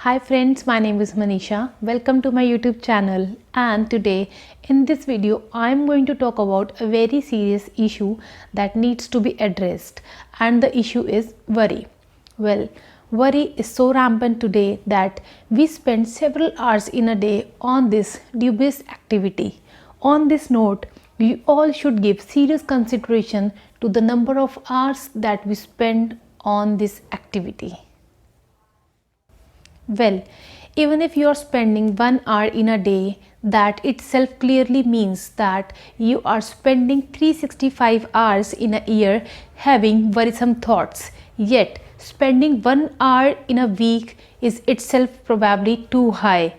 Hi friends, my name is Manisha. Welcome to my YouTube channel, and today in this video I am going to talk about a very serious issue that needs to be addressed, and the issue is worry. Well, worry is so rampant today that we spend several hours in a day on this dubious activity. On this note, we all should give serious consideration to the number of hours that we spend on this activity. Well, even if you are spending 1 hour in a day, that itself clearly means that you are spending 365 hours in a year having worrisome thoughts. Yet, spending 1 hour in a week is itself probably too high.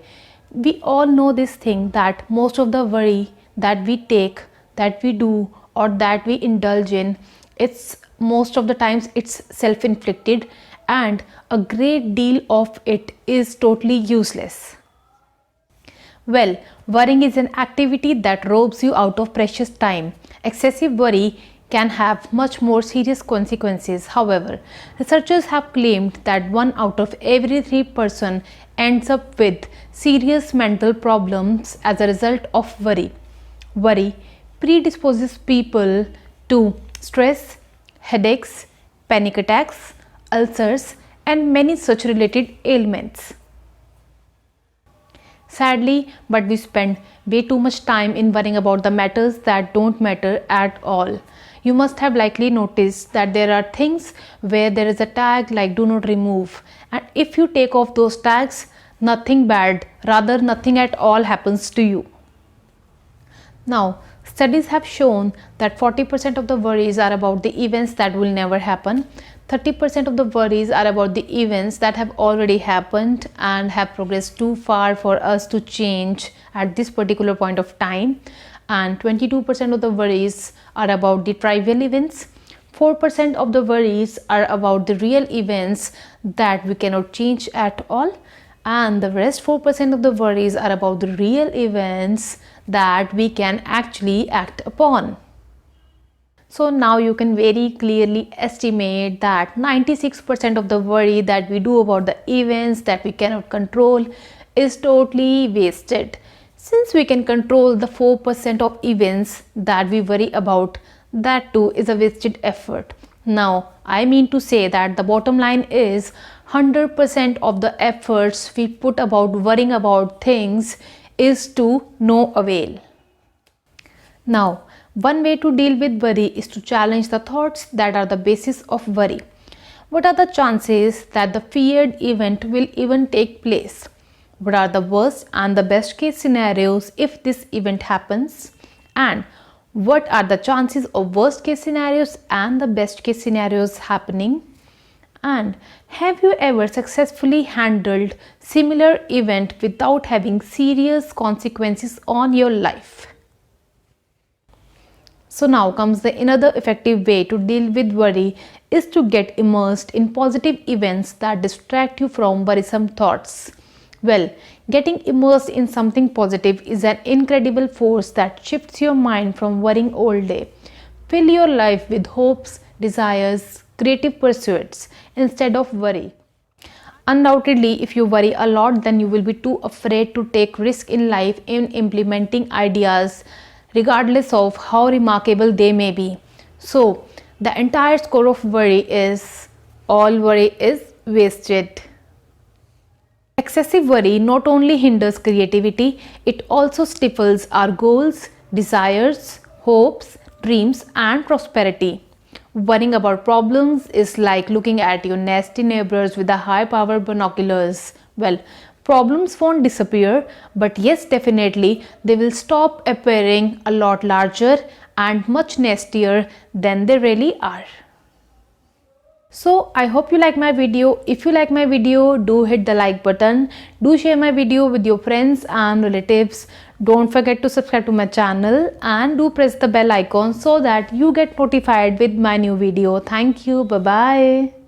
We all know this thing that most of the worry that we take, that we do, or that we indulge in, it's most of the times it's self-inflicted, and a great deal of it is totally useless. Well, worrying is an activity that robs you out of precious time. Excessive worry can have much more serious consequences. However, researchers have claimed that 1 out of every 3 person ends up with serious mental problems as a result of worry. Worry predisposes people to stress, headaches, panic attacks, ulcers, and many such related ailments. Sadly, but we spend way too much time in worrying about the matters that don't matter at all. You must have likely noticed that there are things where there is a tag like do not remove, and if you take off those tags, nothing bad, rather nothing at all happens to you. Now, studies have shown that 40% of the worries are about the events that will never happen. 30% of the worries are about the events that have already happened and have progressed too far for us to change at this particular point of time. And 22% of the worries are about the trivial events. 4% of the worries are about the real events that we cannot change at all. And the rest 4% of the worries are about the real events that we can actually act upon. So now you can very clearly estimate that 96% of the worry that we do about the events that we cannot control is totally wasted. Since we can control the 4% of events that we worry about, that too is a wasted effort. Now, I mean to say that the bottom line is 100% of the efforts we put about worrying about things is to no avail. Now, one way to deal with worry is to challenge the thoughts that are the basis of worry. What are the chances that the feared event will even take place? What are the worst and the best case scenarios if this event happens? And what are the chances of worst case scenarios and the best case scenarios happening? And have you ever successfully handled similar event without having serious consequences on your life? So now comes the another effective way to deal with worry is to get immersed in positive events that distract you from worrisome thoughts. Well, getting immersed in something positive is an incredible force that shifts your mind from worrying all day. Fill your life with hopes, desires, creative pursuits instead of worry. Undoubtedly, if you worry a lot, then you will be too afraid to take risk in life in implementing ideas, regardless of how remarkable they may be. So, the entire score of worry is all worry is wasted. Excessive worry not only hinders creativity, it also stifles our goals, desires, hopes, dreams, and prosperity. Worrying about problems is like looking at your nasty neighbors with a high-power binoculars. Well, problems won't disappear, but yes, definitely they will stop appearing a lot larger and much nastier than they really are. So I hope you like my video. If you like my video, do hit the like button. Do share my video with your friends and relatives. Don't forget to subscribe to my channel and do press the bell icon so that you get notified with my new video. Thank you. Bye bye.